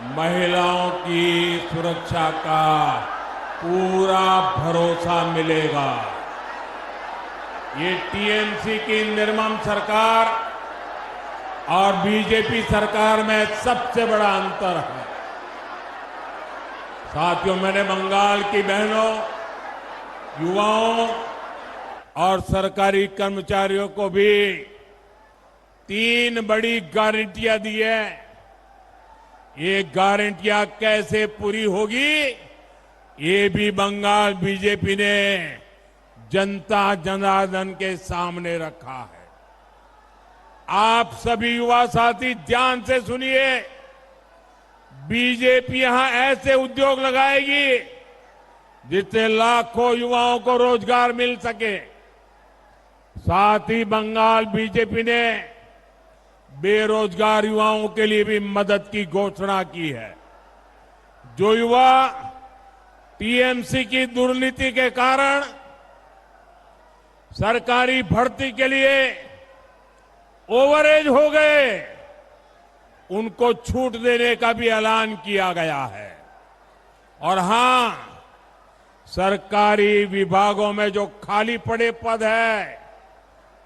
महिलाओं की सुरक्षा का पूरा भरोसा मिलेगा। ये टीएमसी की निर्मम सरकार और बीजेपी सरकार में सबसे बड़ा अंतर है। साथियों, मैंने बंगाल की बहनों, युवाओं और सरकारी कर्मचारियों को भी 3 बड़ी गारंटियां दी है। ये गारंटियां कैसे पूरी होगी, ये भी बंगाल बीजेपी ने जनता जनार्दन के सामने रखा है। आप सभी युवा साथी ध्यान से सुनिए। बीजेपी यहां ऐसे उद्योग लगाएगी जिससे लाखों युवाओं को रोजगार मिल सके। साथ ही बंगाल बीजेपी ने बेरोजगार युवाओं के लिए भी मदद की घोषणा की है। जो युवा टीएमसी की दुर्नीति के कारण सरकारी भर्ती के लिए ओवरेज हो गए, उनको छूट देने का भी ऐलान किया गया है। और हां, सरकारी विभागों में जो खाली पड़े पद है,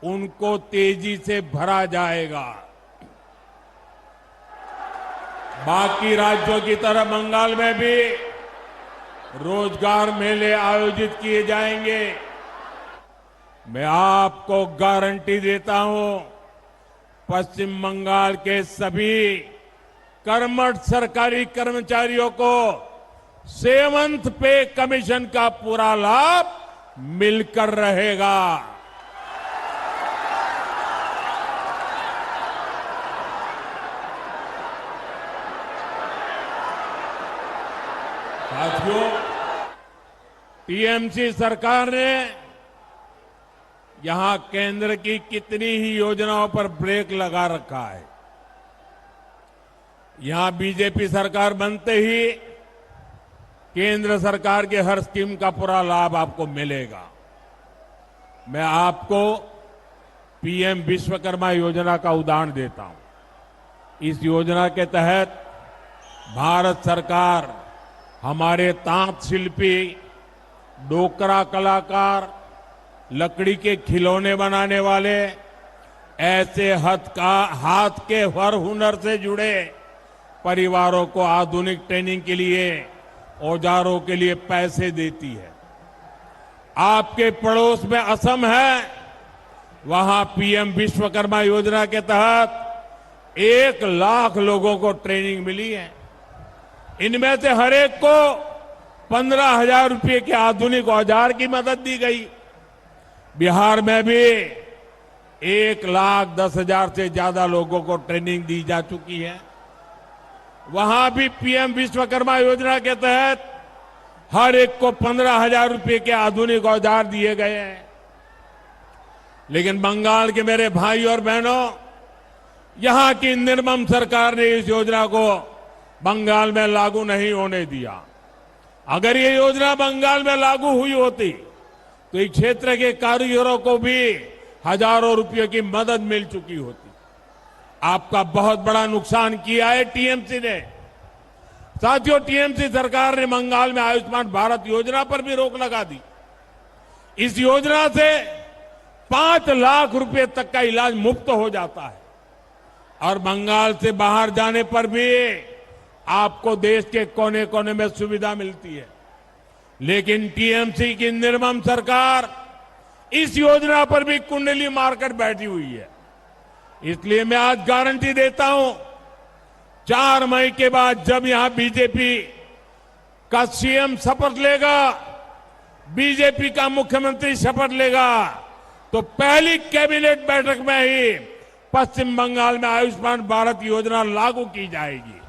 उनको तेजी से भरा जाएगा। बाकी राज्यों की तरह बंगाल में भी रोजगार मेले आयोजित किए जाएंगे। मैं आपको गारंटी देता हूं, पश्चिम बंगाल के सभी कर्मठ सरकारी कर्मचारियों को 7th पे कमीशन का पूरा लाभ मिलकर रहेगा। साथियों, टीएमसी सरकार ने यहां केंद्र की कितनी ही योजनाओं पर ब्रेक लगा रखा है। यहां बीजेपी सरकार बनते ही केंद्र सरकार के हर स्कीम का पूरा लाभ आपको मिलेगा। मैं आपको पीएम विश्वकर्मा योजना का उदाहरण देता हूं। इस योजना के तहत भारत सरकार हमारे तांत शिल्पी, डोकरा कलाकार, लकड़ी के खिलौने बनाने वाले, ऐसे हाथ के हर हुनर से जुड़े परिवारों को आधुनिक ट्रेनिंग के लिए, औजारों के लिए पैसे देती है। आपके पड़ोस में असम है, वहां पीएम विश्वकर्मा योजना के तहत 1 लाख लोगों को ट्रेनिंग मिली है। इनमें से हर एक को 15,000 रुपये के आधुनिक औजार की मदद दी गई। बिहार में भी 1,10,000 से ज्यादा लोगों को ट्रेनिंग दी जा चुकी है। वहां भी पीएम विश्वकर्मा योजना के तहत हर एक को 15,000 रुपये के आधुनिक औजार दिए गए हैं। लेकिन बंगाल के मेरे भाई और बहनों, यहां की निर्मम सरकार ने इस योजना को बंगाल में लागू नहीं होने दिया। अगर ये योजना बंगाल में लागू हुई होती तो इस क्षेत्र के कारीगरों को भी हजारों रुपयों की मदद मिल चुकी होती। आपका बहुत बड़ा नुकसान किया है टीएमसी ने। साथियों, टीएमसी सरकार ने बंगाल में आयुष्मान भारत योजना पर भी रोक लगा दी। इस योजना से 5 लाख रुपए तक का इलाज मुफ्त हो जाता है और बंगाल से बाहर जाने पर भी आपको देश के कोने कोने में सुविधा मिलती है। लेकिन टीएमसी की निर्मम सरकार इस योजना पर भी कुंडली मारकर बैठी हुई है। इसलिए मैं आज गारंटी देता हूं, 4 मई के बाद जब यहां बीजेपी का सीएम शपथ लेगा, बीजेपी का मुख्यमंत्री शपथ लेगा, तो पहली कैबिनेट बैठक में ही पश्चिम बंगाल में आयुष्मान भारत योजना लागू की जाएगी।